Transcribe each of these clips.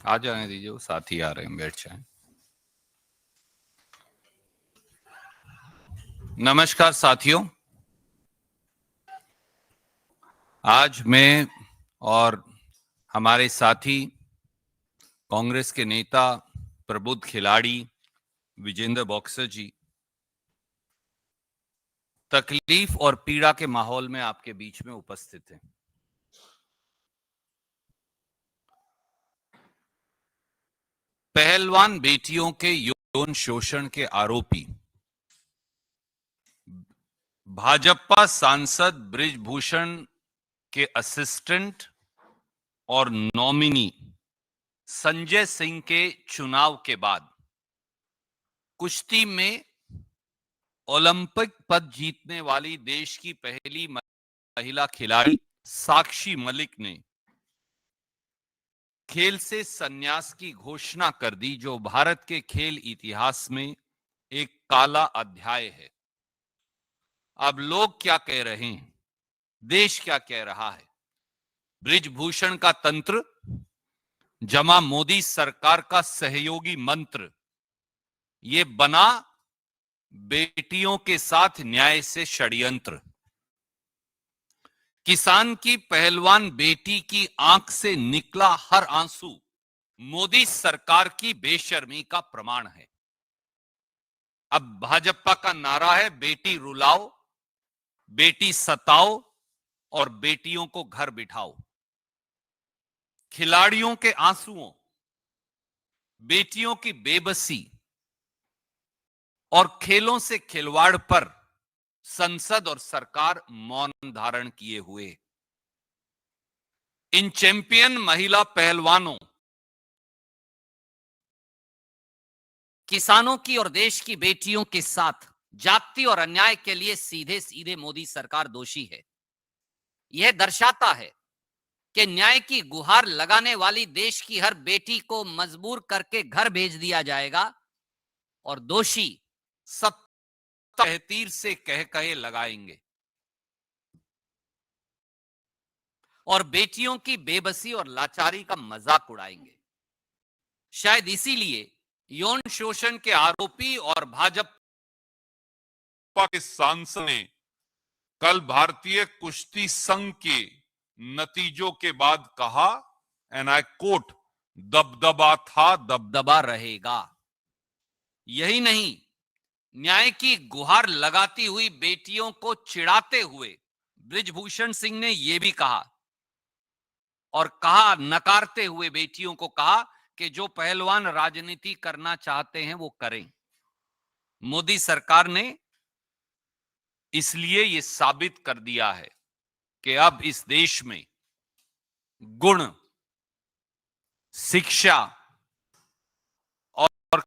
आ जाने दीजिए, वो साथ ही आ रहे हैं, बैठ जाएं। नमस्कार साथियों, आज मैं और हमारे साथी कांग्रेस के नेता, प्रबुद्ध खिलाड़ी विजेंद्र बॉक्सर जी तकलीफ और पीड़ा के माहौल में आपके बीच में उपस्थित हैं। पहलवान बेटियों के यौन शोषण के आरोपी भाजपा सांसद बृजभूषण के असिस्टेंट और नॉमिनी संजय सिंह के चुनाव के बाद कुश्ती में ओलंपिक पद जीतने वाली देश की पहली महिला खिलाड़ी साक्षी मलिक ने खेल से संन्यास की घोषणा कर दी, जो भारत के खेल इतिहास में एक काला अध्याय है। अब लोग क्या कह रहे हैं, देश क्या कह रहा है? बृजभूषण का तंत्र जमा मोदी सरकार का सहयोगी मंत्र, ये बना बेटियों के साथ न्याय से षड्यंत्र। किसान की पहलवान बेटी की आंख से निकला हर आंसू मोदी सरकार की बेशर्मी का प्रमाण है। अब भाजपा का नारा है, बेटी रुलाओ, बेटी सताओ और बेटियों को घर बिठाओ। खिलाड़ियों के आंसुओं, बेटियों की बेबसी और खेलों से खिलवाड़ पर संसद और सरकार मौन धारण किए हुए। इन चैंपियन महिला पहलवानों, किसानों की और देश की बेटियों के साथ जाति और अन्याय के लिए सीधे सीधे मोदी सरकार दोषी है। यह दर्शाता है कि न्याय की गुहार लगाने वाली देश की हर बेटी को मजबूर करके घर भेज दिया जाएगा और दोषी सत्ता तहतीर से कह कहे लगाएंगे और बेटियों की बेबसी और लाचारी का मजाक उड़ाएंगे। शायद इसीलिए यौन शोषण के आरोपी और भाजपा के सांसद ने कल भारतीय कुश्ती संघ के नतीजों के बाद कहा, एंड आई कोट, दबदबा था, दबदबा रहेगा। यही नहीं, न्याय की गुहार लगाती हुई बेटियों को चिढ़ाते हुए बृजभूषण सिंह ने यह भी कहा और कहा, नकारते हुए बेटियों को कहा कि जो पहलवान राजनीति करना चाहते हैं वो करें। मोदी सरकार ने इसलिए यह साबित कर दिया है कि अब इस देश में गुण, शिक्षा और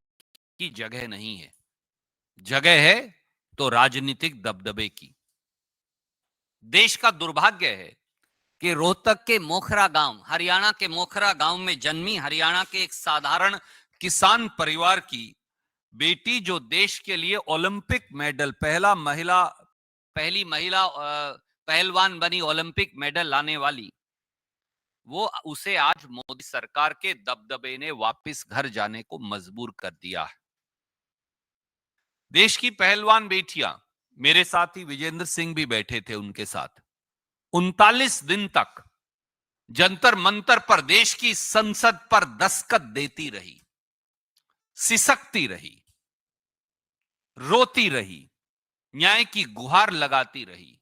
की जगह नहीं है। जगह है तो राजनीतिक दबदबे की। देश का दुर्भाग्य है कि रोहतक के मोखरा गांव, हरियाणा के मोखरा गांव में जन्मी हरियाणा के एक साधारण किसान परिवार की बेटी, जो देश के लिए ओलंपिक मेडल, पहली महिला पहलवान बनी, ओलंपिक मेडल लाने वाली, वो उसे आज मोदी सरकार के दबदबे ने वापस घर जाने को मजबूर कर दिया है। देश की पहलवान बेटियां, मेरे साथी विजेंद्र सिंह भी बैठे थे उनके साथ, 39 दिन तक जंतर मंतर पर देश की संसद पर दस्तखत देती रही, सिसकती रही, रोती रही, न्याय की गुहार लगाती रही।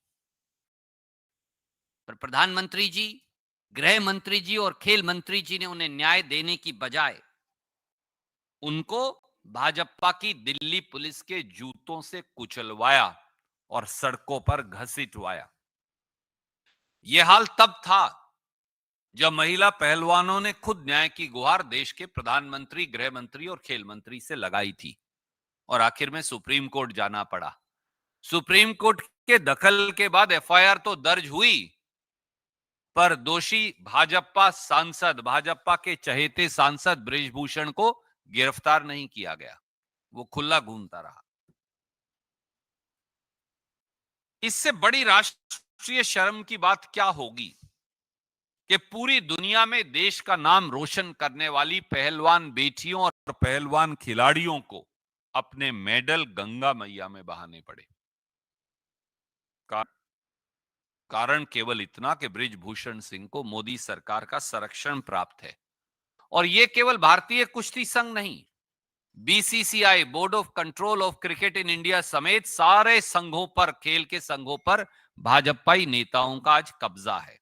पर प्रधानमंत्री जी, गृह मंत्री जी और खेल मंत्री जी ने उन्हें न्याय देने की बजाय उनको भाजपा की दिल्ली पुलिस के जूतों से कुचलवाया और सड़कों पर घसीटवाया। यह हाल तब था जब महिला पहलवानों ने खुद न्याय की गुहार देश के प्रधानमंत्री, गृह मंत्री और खेल मंत्री से लगाई थी और आखिर में सुप्रीम कोर्ट जाना पड़ा। सुप्रीम कोर्ट के दखल के बाद एफआईआर तो दर्ज हुई, पर दोषी भाजपा सांसद, भाजपा के चहेते सांसद बृजभूषण को गिरफ्तार नहीं किया गया। वो खुला घूमता रहा। इससे बड़ी राष्ट्रीय शर्म की बात क्या होगी कि पूरी दुनिया में देश का नाम रोशन करने वाली पहलवान बेटियों और पहलवान खिलाड़ियों को अपने मेडल गंगा मैया में बहाने पड़े। कारण केवल इतना कि बृजभूषण सिंह को मोदी सरकार का संरक्षण प्राप्त है। और यह केवल भारतीय कुश्ती संघ नहीं, BCCI, board of control of cricket in India समेत सारे संघों पर, खेल के संघों पर भाजपाई नेताओं का आज कब्जा है।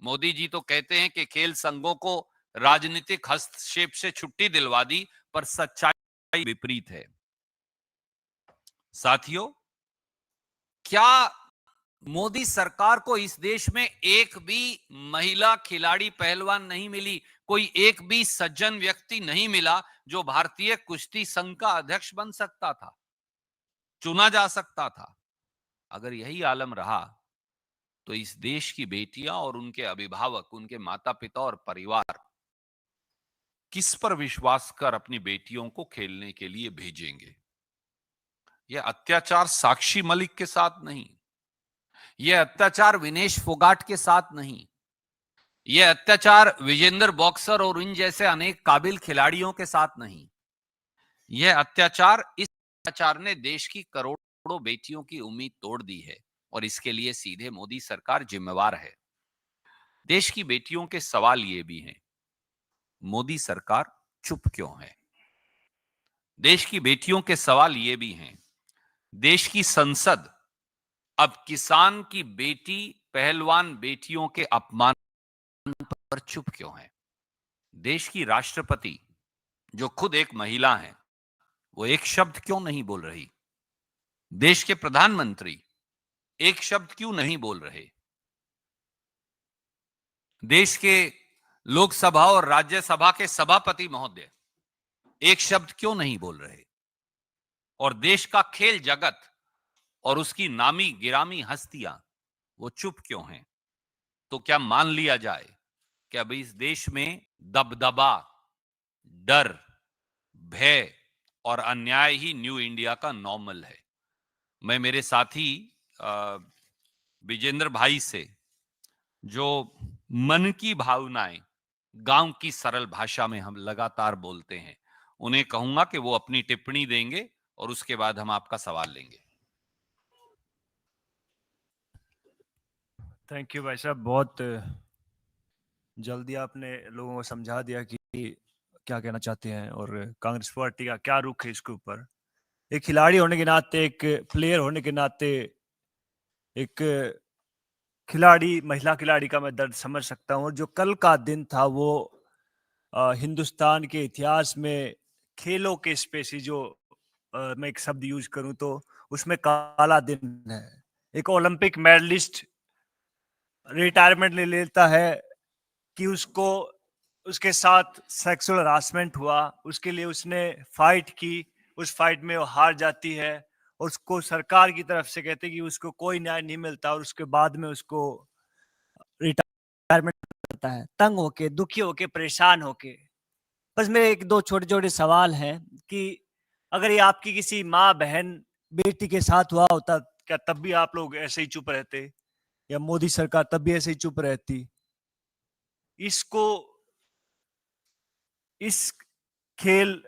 मोदी जी तो कहते हैं कि खेल संघों को राजनीतिक हस्तक्षेप से छुट्टी दिलवा दी, पर सच्चाई विपरीत है। साथियों, क्या मोदी सरकार को इस देश में एक भी महिला खिलाड़ी पहलवान नहीं मिली, कोई एक भी सज्जन व्यक्ति नहीं मिला जो भारतीय कुश्ती संघ का अध्यक्ष बन सकता था, चुना जा सकता था? अगर यही आलम रहा तो इस देश की बेटियां और उनके अभिभावक, उनके माता पिता और परिवार किस पर विश्वास कर अपनी बेटियों को खेलने के लिए भेजेंगे? यह अत्याचार साक्षी मलिक के साथ नहीं, यह अत्याचार विनेश फोगाट के साथ नहीं, यह अत्याचार विजेंदर बॉक्सर और इन जैसे अनेक काबिल खिलाड़ियों के साथ नहीं, यह अत्याचार, इस अत्याचार ने देश की करोड़ों बेटियों की उम्मीद तोड़ दी है और इसके लिए सीधे मोदी सरकार जिम्मेवार है। देश की बेटियों के सवाल ये भी हैं, मोदी सरकार चुप क्यों है? देश की बेटियों के सवाल ये भी हैं, देश की संसद अब किसान की बेटी, पहलवान बेटियों के अपमान पर चुप क्यों है? देश की राष्ट्रपति, जो खुद एक महिला है, वो एक शब्द क्यों नहीं बोल रही? देश के प्रधानमंत्री एक शब्द क्यों नहीं बोल रहे? देश के लोकसभा और राज्यसभा के सभापति महोदय एक शब्द क्यों नहीं बोल रहे? और देश का खेल जगत और उसकी नामी गिरामी हस्तियां वो चुप क्यों हैं? तो क्या मान लिया जाए कि अब इस देश में दबदबा, डर, भय और अन्याय ही न्यू इंडिया का नॉर्मल है? मैं मेरे साथी विजेंद्र भाई से, जो मन की भावनाएं गांव की सरल भाषा में हम लगातार बोलते हैं, उन्हें कहूंगा कि वो अपनी टिप्पणी देंगे और उसके बाद हम आपका सवाल लेंगे। थैंक यू भाई साहब, बहुत जल्दी आपने लोगों को समझा दिया कि क्या कहना चाहते हैं और कांग्रेस पार्टी का क्या रुख है इसके ऊपर। एक खिलाड़ी होने के नाते, एक प्लेयर होने के नाते, एक खिलाड़ी, महिला खिलाड़ी का मैं दर्द समझ सकता हूँ। और जो कल का दिन था वो हिंदुस्तान के इतिहास में खेलों के स्पेसी, जो मैं एक शब्द यूज करूं तो उसमें काला दिन है। एक ओलंपिक मेडलिस्ट रिटायरमेंट ले लेता है कि उसको, उसके साथ सेक्सुअल हरासमेंट हुआ, उसके लिए उसने फाइट की, उस फाइट में वो हार जाती है और उसको सरकार की तरफ से कहते हैं कि उसको कोई न्याय नहीं मिलता और उसके बाद में उसको रिटायरमेंट मिलता है, तंग होके, दुखी होके, परेशान होके। बस मेरे एक दो छोटे छोटे सवाल हैं कि अगर ये आपकी किसी माँ, बहन, बेटी के साथ हुआ होता, क्या तब भी आप लोग ऐसे ही चुप रहते, या मोदी सरकार तब भी ऐसे ही चुप रहती? इसको, इस खेल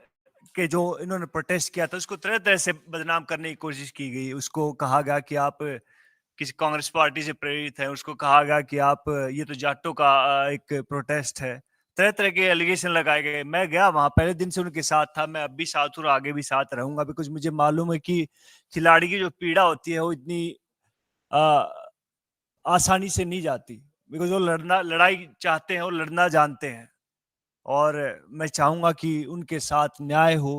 के जो इन्होंने प्रोटेस्ट किया था उसको तरह तरह से बदनाम करने की कोशिश की गई। उसको कहा गया कि आप किसी कांग्रेस पार्टी से प्रेरित हैं, उसको कहा गया कि आप, ये तो जाटों का एक प्रोटेस्ट है। तरह तरह के एलिगेशन लगाए गए। मैं गया वहां, पहले दिन से उनके साथ था, मैं अब भी साथ हूँ और आगे भी साथ रहूंगा, बिकॉज मुझे मालूम है कि खिलाड़ी की जो पीड़ा होती है वो इतनी आसानी से नहीं जाती, बिकॉज वो लड़ाई चाहते हैं और लड़ना जानते हैं। और मैं चाहूंगा कि उनके साथ न्याय हो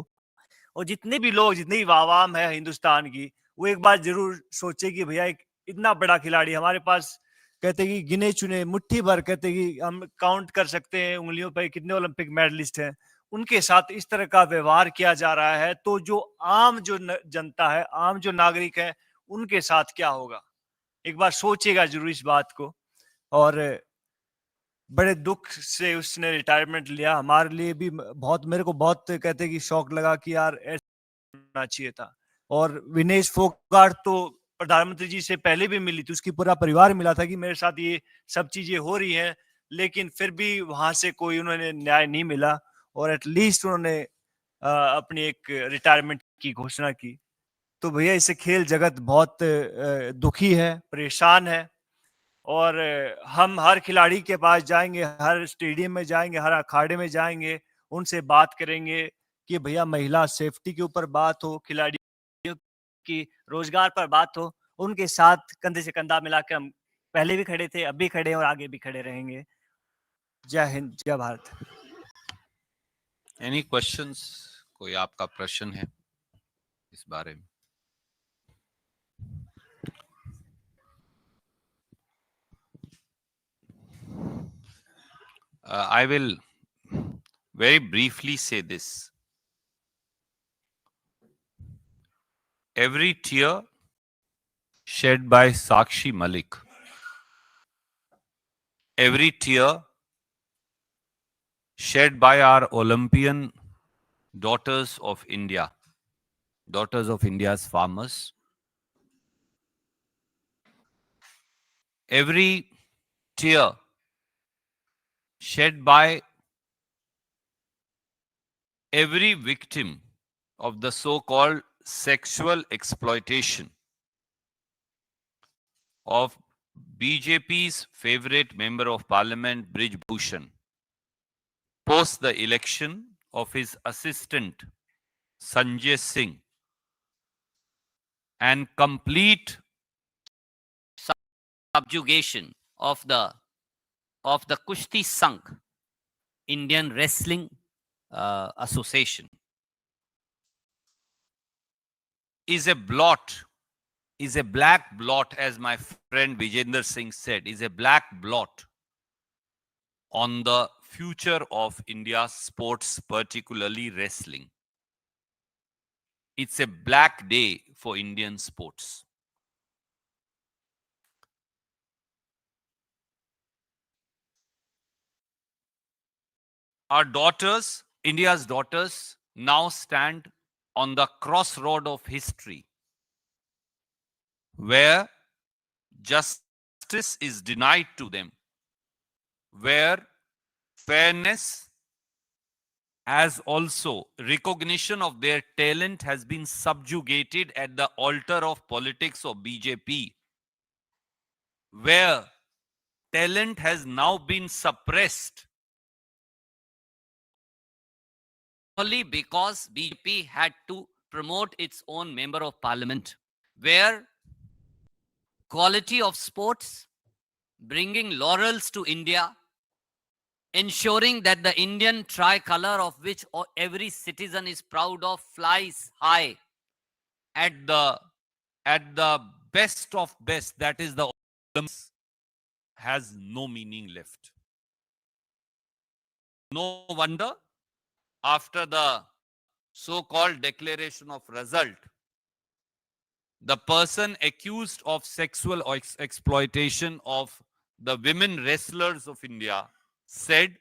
और जितने भी लोग, जितनी भी आवाम है हिंदुस्तान की, वो एक बार जरूर सोचे कि भैया एक इतना बड़ा खिलाड़ी हमारे पास, कहते कि गिने चुने मुट्ठी भर, कहते कि हम काउंट कर सकते हैं उंगलियों पर कितने ओलंपिक मेडलिस्ट हैं, उनके साथ इस तरह का व्यवहार किया जा रहा है, तो जो आम, जो जनता है, आम जो नागरिक है, उनके साथ क्या होगा? एक बार सोचिएगा जरूर इस बात को। और बड़े दुख से उसने रिटायरमेंट लिया। हमारे लिए भी बहुत, मेरे को बहुत कहते कि शौक लगा कि यार ऐसा होना चाहिए था। और विनेश फोगाट तो प्रधानमंत्री जी से पहले भी मिली थी, उसकी पूरा परिवार मिला था कि मेरे साथ ये सब चीजें हो रही हैं, लेकिन फिर भी वहां से कोई उन्होंने न्याय नहीं मिला और एटलीस्ट उन्होंने अपनी एक रिटायरमेंट की घोषणा की। तो भैया इससे खेल जगत बहुत दुखी है, परेशान है और हम हर खिलाड़ी के पास जाएंगे, हर स्टेडियम में जाएंगे, हर अखाड़े में जाएंगे, उनसे बात करेंगे कि भैया महिला सेफ्टी के ऊपर बात हो, खिलाड़ियों की रोजगार पर बात हो। उनके साथ कंधे से कंधा मिलाकर हम पहले भी खड़े थे, अब भी खड़े हैं और आगे भी खड़े रहेंगे। जय हिंद, जय भारत। Any questions? कोई आपका प्रश्न है इस बारे में? I will very briefly say this. Every tear shed by Sakshi Malik, every tear shed by our Olympian daughters of India, daughters of India's farmers, every tear shed by every victim of the so-called sexual exploitation of BJP's favorite member of parliament, Brij Bhushan, post the election of his assistant, Sanjay Singh, and complete subjugation of the Kushti Sangh, Indian Wrestling Association, is a blot, is a black blot, as my friend Vijender Singh said, is a black blot on the future of India's sports, particularly wrestling. It's a black day for Indian sports. Our daughters, India's daughters, now stand on the crossroad of history, where justice is denied to them, where fairness as also recognition of their talent has been subjugated at the altar of politics of BJP, where talent has now been suppressed only because BJP had to promote its own member of parliament, where quality of sports, bringing laurels to India, ensuring that the Indian tricolor, of which every citizen is proud of, flies high at the best of best, that is the Olympics, has no meaning left. No wonder, after the so-called declaration of result, the person accused of sexual exploitation of the women wrestlers of India said,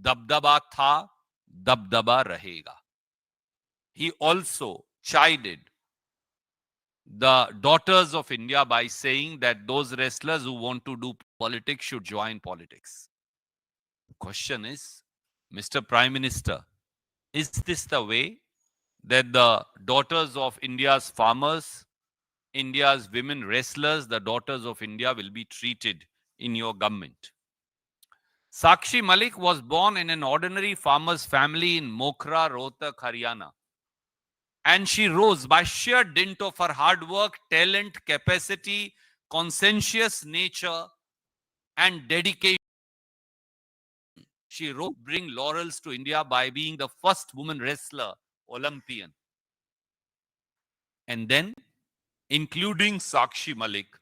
"Dabdaba tha, dabdaba rahega." He also chided the daughters of India by saying that those wrestlers who want to do politics should join politics. The question is, Mr. Prime Minister, is this the way that the daughters of India's farmers, India's women wrestlers, the daughters of India, will be treated in your government? Sakshi Malik was born in an ordinary farmer's family in Mokhra, Rohtak, Haryana. And she rose by sheer dint of her hard work, talent, capacity, conscientious nature, and dedication. She rose to bring laurels to India by being the first woman wrestler, Olympian. And then, including Sakshi Malik,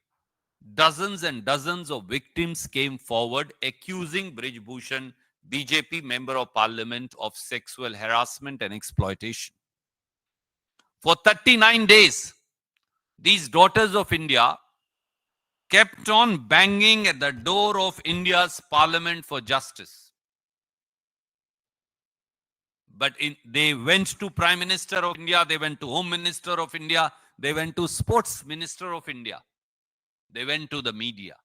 dozens and dozens of victims came forward accusing Brij Bhushan, BJP member of parliament, of sexual harassment and exploitation. For 39 days, these daughters of India kept on banging at the door of India's parliament for justice. But they went to Prime Minister of India, they went to Home Minister of India, they went to Sports Minister of India, they went to the media.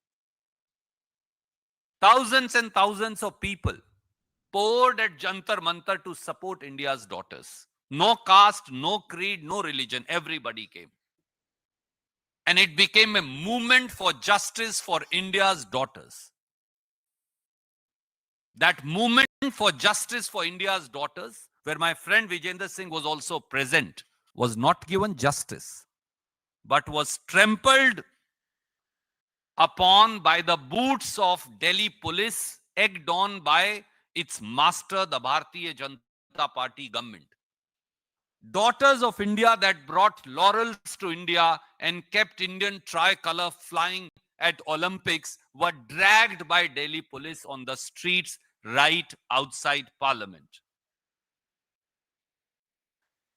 Thousands and thousands of people poured at Jantar Mantar to support India's daughters. No caste, no creed, no religion. Everybody came. And it became a movement for justice for India's daughters. That movement for justice for India's daughters, where my friend Vijender Singh was also present, was not given justice, but was trampled upon by the boots of Delhi police, egged on by its master, the Bharatiya Janata Party government. Daughters of India that brought laurels to India and kept Indian tricolor flying at Olympics were dragged by Delhi police on the streets right outside Parliament.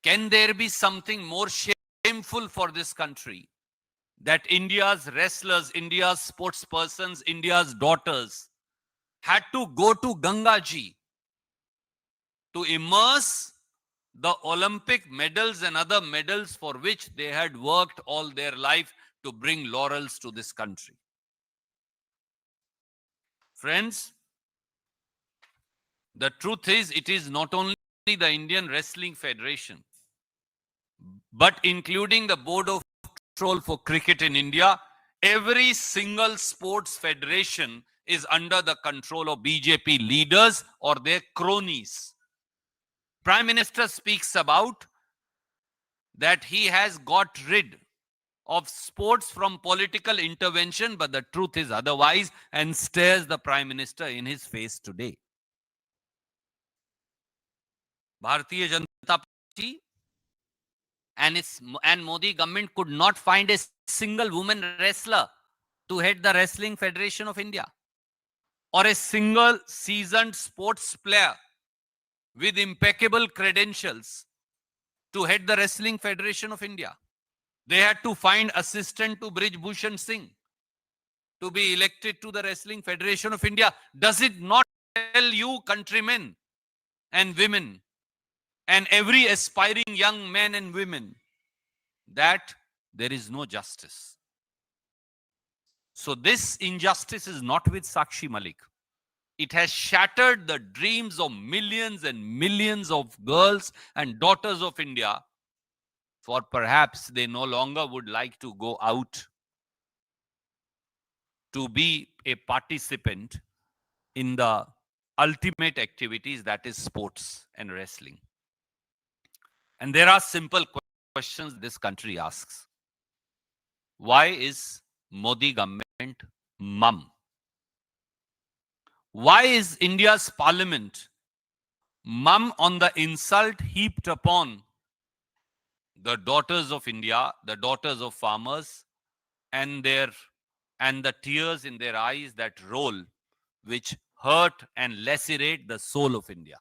Can there be something more shameful for this country that India's wrestlers, India's sportspersons, India's daughters had to go to Ganga Ji to immerse the Olympic medals and other medals for which they had worked all their life to bring laurels to this country? Friends, the truth is, it is not only the Indian Wrestling Federation, but including the Board of Control for Cricket in India, every single sports federation is under the control of BJP leaders or their cronies. Prime Minister speaks about that he has got rid of sports from political intervention, but the truth is otherwise, and stares the Prime Minister in his face today. Bharatiya Janata Party and Modi government could not find a single woman wrestler to head the Wrestling Federation of India, or a single seasoned sports player with impeccable credentials to head the Wrestling Federation of India. They had to find assistant to Brij Bhushan Singh to be elected to the Wrestling Federation of India. Does it not tell you, countrymen and women, and every aspiring young man and women, that there is no justice? So this injustice is not with Sakshi Malik. It has shattered the dreams of millions and millions of girls and daughters of India, for perhaps they no longer would like to go out to be a participant in the ultimate activities, that is sports and wrestling. And there are simple questions this country asks. Why is Modi government mum? Why is India's parliament mum on the insult heaped upon the daughters of India, the daughters of farmers, and the tears in their eyes that roll, which hurt and lacerate the soul of India?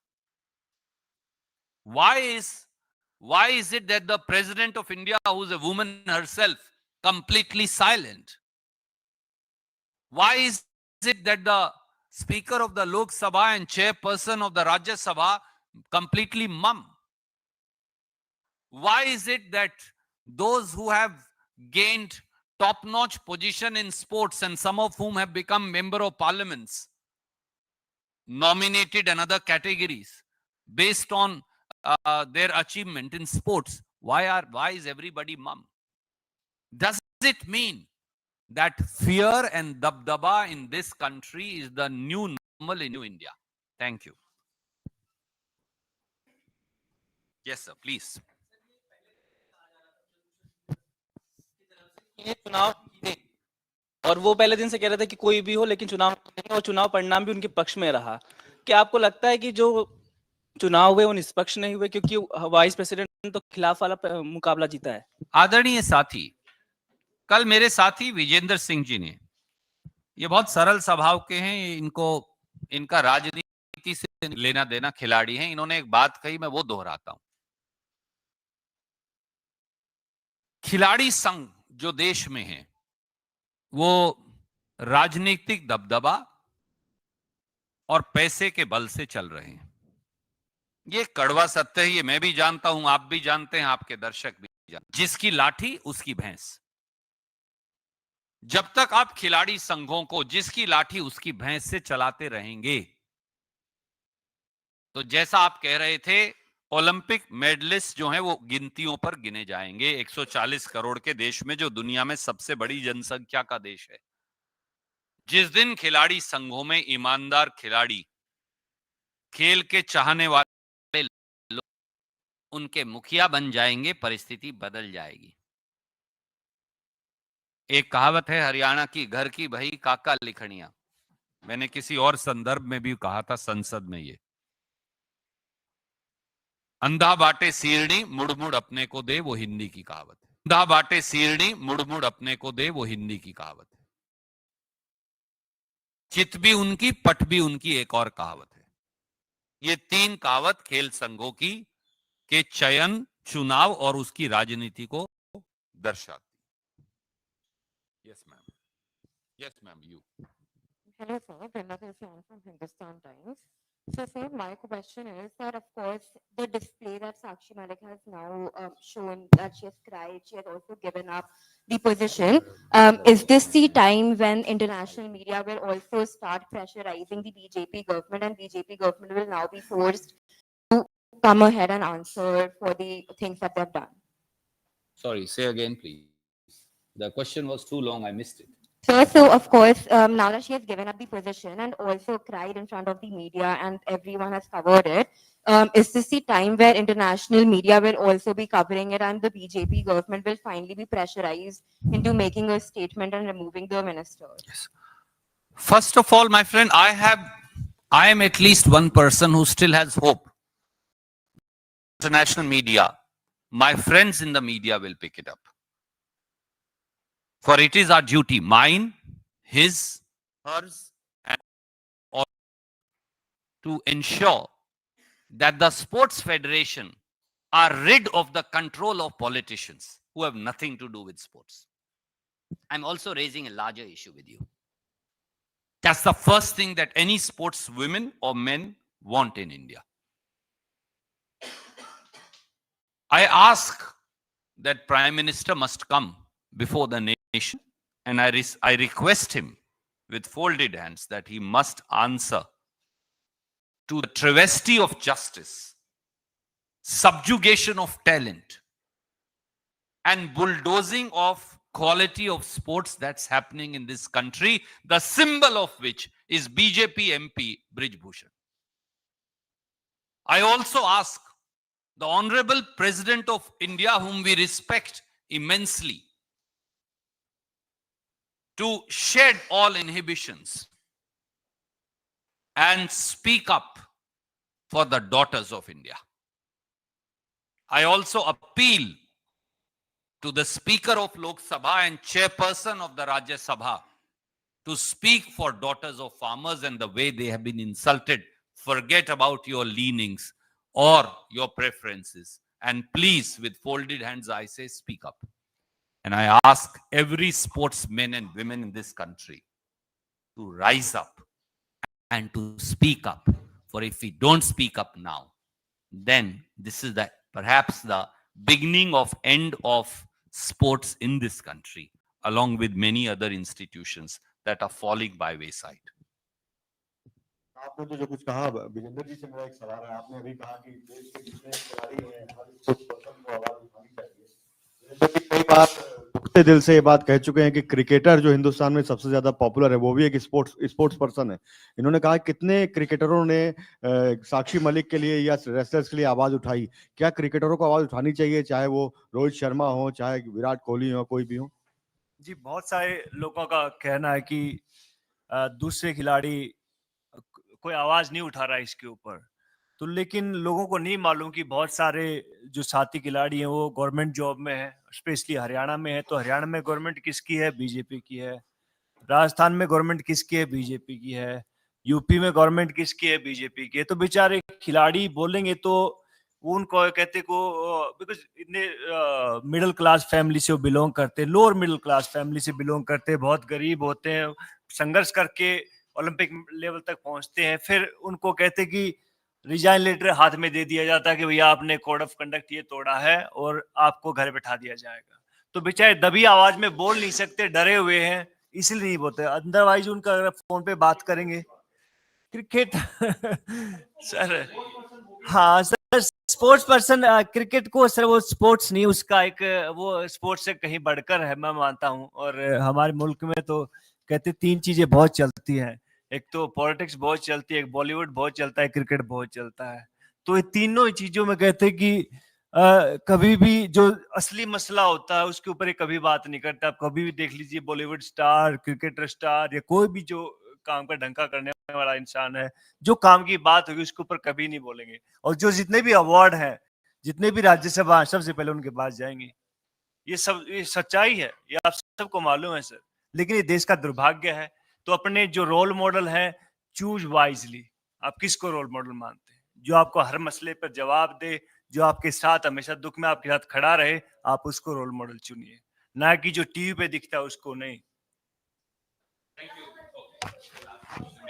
Why is it that the President of India, who is a woman herself, completely silent? Why is it that the Speaker of the Lok Sabha and Chairperson of the Rajya Sabha completely mum? Why is it that those who have gained top-notch position in sports, and some of whom have become member of parliaments, nominated in other categories based on their achievement in sports, why is everybody mum? Does it mean that fear and dabdaba in this country is the new normal in New India? Thank you. Yes, sir, please. ये चुनाव जीते और वो पहले दिन से कह रहे थे कि कोई भी हो लेकिन चुनाव नहीं, और चुनाव परिणाम भी उनके पक्ष में रहा। क्या आपको लगता है कि जो चुनाव हुए वो निष्पक्ष नहीं हुए, क्योंकि वाइस प्रेसिडेंट तो खिलाफ वाला मुकाबला जीता है? आदरणीय साथी, कल मेरे साथी विजेंद्र सिंह जी ने, ये बहुत सरल स्वभाव के हैं, इनका राजनीति से लेना देना खिलाड़ी हैं, इन्होंने एक बात कही, मैं वो दोहराता हूं। खिलाड़ी संघ जो देश में है वो राजनीतिक दबदबा और पैसे के बल से चल रहे हैं। ये कड़वा सत्य है, ये मैं भी जानता हूं, आप भी जानते हैं, आपके दर्शक भी जानते हैं। जिसकी लाठी उसकी भैंस। जब तक आप खिलाड़ी संघों को जिसकी लाठी उसकी भैंस से चलाते रहेंगे, तो जैसा आप कह रहे थे, ओलंपिक मेडलिस्ट जो हैं वो गिनतियों पर गिने जाएंगे। 140 करोड़ के देश में, जो दुनिया में सबसे बड़ी जनसंख्या का देश है, जिस दिन खिलाड़ी संघों में ईमानदार खिलाड़ी, खेल के चाहने वाले लोग उनके मुखिया बन जाएंगे, परिस्थिति बदल जाएगी। एक कहावत है हरियाणा की, घर की भई काका लिखनिया। मैंने किसी और संदर्भ में भी कहा था, संसद में, ये अंधा बाटे सीरनी मुड़ मुड़ अपने को दे, वो हिंदी की कहावत है। अंधा बाटे सीरनी मुड़ मुड़ अपने को दे, वो हिंदी की कहावत है। चित भी उनकी, पट भी उनकी, एक और कहावत है। ये तीन कहावत खेल संघों की के चयन, चुनाव और उसकी राजनीति को दर्शाती। Yes ma'am, yes ma'am, you. Hello, sir. Brenda Singh from Hindustan Times. So, sir, my question is that, of course, the display that Sakshi Malik has now shown, that she has cried, she has also given up the position. Is this the time when international media will also start pressurizing the BJP government, and BJP government will now be forced to come ahead and answer for the things that they've done? Sorry, say again, please. The question was too long, I missed it. So of course, now that she has given up the position and also cried in front of the media and everyone has covered it, is this the time where international media will also be covering it and the BJP government will finally be pressurized into making a statement and removing the minister? Yes. First of all, my friend, I am at least one person who still has hope. International media, my friends in the media will pick it up. For it is our duty, mine, his, hers, and all, to ensure that the sports federation are rid of the control of politicians who have nothing to do with sports. I'm also raising a larger issue with you. That's the first thing that any sports women or men want in India. I ask that Prime Minister must come before the nation, and I request him with folded hands that he must answer to the travesty of justice, subjugation of talent, and bulldozing of quality of sports that's happening in this country, the symbol of which is BJP MP Brij Bhushan. I also ask the Honorable President of India, whom we respect immensely, to shed all inhibitions and speak up for the daughters of India. I also appeal to the Speaker of Lok Sabha and Chairperson of the Rajya Sabha to speak for daughters of farmers and the way they have been insulted. Forget about your leanings or your preferences. And please, with folded hands, I say, speak up. And I ask every sportsman and women in this country to rise up and to speak up. For if we don't speak up now, then this is perhaps the beginning of end of sports in this country, along with many other institutions that are falling by wayside. आपने तो जो कुछ कहा, विजेंद्र जी से मेरा एक सवाल है। आपने अभी कहा कि देश के जितने खिलाड़ी हैं, हर स्पोर्ट्स पर्सन को आवाज उठानी चाहिए। जैसे कि कई बार दुखते दिल से ये बात कह चुके हैं कि क्रिकेटर जो हिंदुस्तान में सबसे ज्यादा पॉपुलर है, वो भी एक स्पोर्ट्स पर्सन है। इन्होंने कहा कितने क्रिकेटरों ने साक्षी मलिक के लिए या रेसलर्स के लिए आवाज उठाई। क्या क्रिकेटरों को आवाज उठानी चाहिए, चाहे वो रोहित शर्मा हो, चाहे विराट कोहली हो, कोई भी हो? जी, बहुत सारे लोगों का कहना है कि दूसरे खिलाड़ी कोई आवाज नहीं उठा रहा है इसके ऊपर, तो लेकिन लोगों को नहीं मालूम कि बहुत सारे जो साथी खिलाड़ी हैं वो गवर्नमेंट जॉब में है, स्पेशली हरियाणा में है। तो हरियाणा में गवर्नमेंट किसकी है? बीजेपी की है। राजस्थान में गवर्नमेंट किसकी है? बीजेपी की है। यूपी में गवर्नमेंट किसकी है? बीजेपी की है। तो बेचारे खिलाड़ी बोलेंगे तो वो उनको कहते को, बिकॉज इतने मिडिल क्लास फैमिली से वो बिलोंग करते, लोअर मिडिल क्लास फैमिली से बिलोंग करते, बहुत गरीब होते हैं, संघर्ष करके ओलंपिक लेवल तक पहुंचते हैं। फिर उनको कहते कि रिजाइन लेटर हाथ में दे दिया जाता है कि भैया आपने कोड ऑफ कंडक्ट ये तोड़ा है और आपको घर बैठा दिया जाएगा। तो बेचारे दबी आवाज में बोल नहीं सकते, डरे हुए हैं इसलिए नहीं बोलते, अदरवाइज उनका अगर फोन पे बात करेंगे क्रिकेट सर, हाँ सर, स्पोर्ट्स पर्सन क्रिकेट को सर वो स्पोर्ट्स नहीं, उसका एक वो स्पोर्ट्स से कहीं बढ़कर है, मैं मानता हूँ। और हमारे मुल्क में तो कहते 3 चीजें बहुत चलती हैं, एक तो पॉलिटिक्स बहुत चलती है, एक बॉलीवुड बहुत चलता है, क्रिकेट बहुत चलता है। तो ये तीनों ही चीजों में कहते कि कभी भी जो असली मसला होता है उसके ऊपर ये कभी बात नहीं करता। आप कभी भी देख लीजिए, बॉलीवुड स्टार, क्रिकेटर स्टार या कोई भी जो काम का ढंका करने वाला इंसान है, जो काम की बात होगी उसके ऊपर कभी नहीं बोलेंगे। और जो जितने भी अवार्ड हैं, जितने भी राज्यसभा, सबसे पहले उनके पास जाएंगे। ये सब ये सच्चाई है, ये आप सबको मालूम है सर। लेकिन ये देश का दुर्भाग्य है। तो अपने जो रोल मॉडल है, चूज वाइजली। आप किसको रोल मॉडल मानते हैं? जो आपको हर मसले पर जवाब दे, जो आपके साथ हमेशा दुख में आपके साथ खड़ा रहे, आप उसको रोल मॉडल चुनिए, ना कि जो टीवी पे दिखता है उसको नहीं।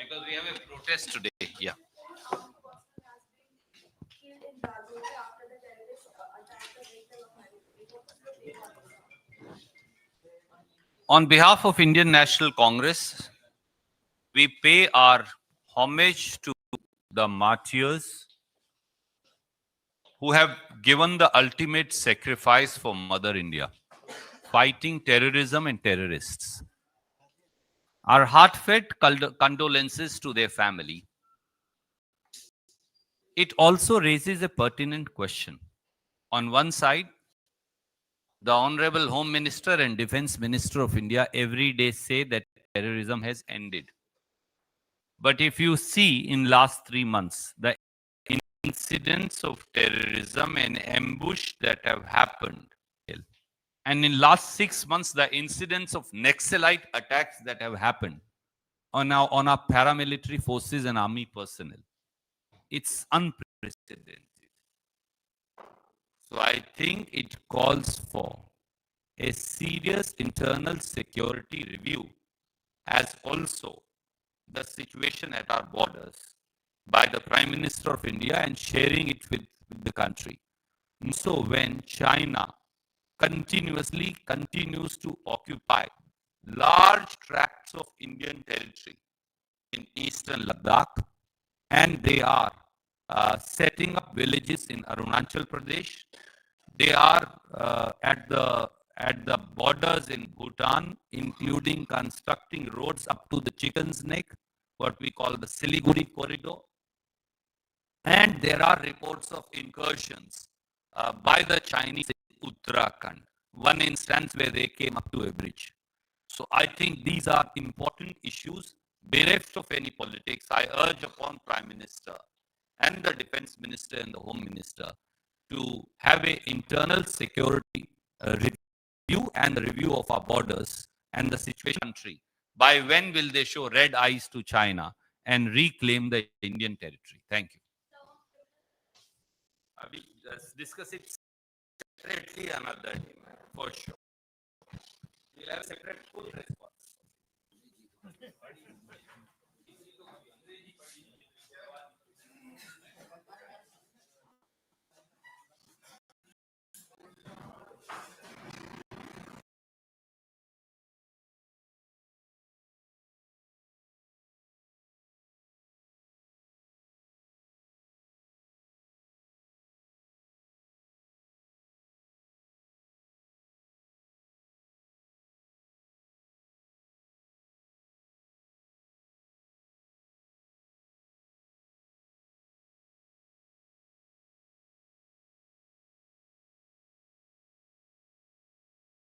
Because we have a protest today. Yeah. On behalf of Indian National Congress, we pay our homage to the martyrs who have given the ultimate sacrifice for Mother India, fighting terrorism and terrorists. Our heartfelt condolences to their family. It also raises a pertinent question. On one side, the Honorable Home Minister and Defense Minister of India every day say that terrorism has ended. But if you see in last 3 months, the incidents of terrorism and ambush that have happened, and in last 6 months, the incidents of Naxalite attacks that have happened on our paramilitary forces and army personnel, it's unprecedented. So I think it calls for a serious internal security review, as also the situation at our borders by the Prime Minister of India and sharing it with the country. So when China continues to occupy large tracts of Indian territory in eastern Ladakh, and they are setting up villages in Arunachal Pradesh. They are at the borders in Bhutan, including constructing roads up to the Chicken's Neck, what we call the Siliguri corridor. And there are reports of incursions by the Chinese in Uttarakhand. One instance where they came up to a bridge. So I think these are important issues. Bereft of any politics, I urge upon Prime Minister and the Defense Minister and the Home Minister to have an internal security review and the review of our borders and the situation in the country. By when will they show red eyes to China and reclaim the Indian territory? Thank you. We discuss it separately another day, for sure. We'll have a separate full response.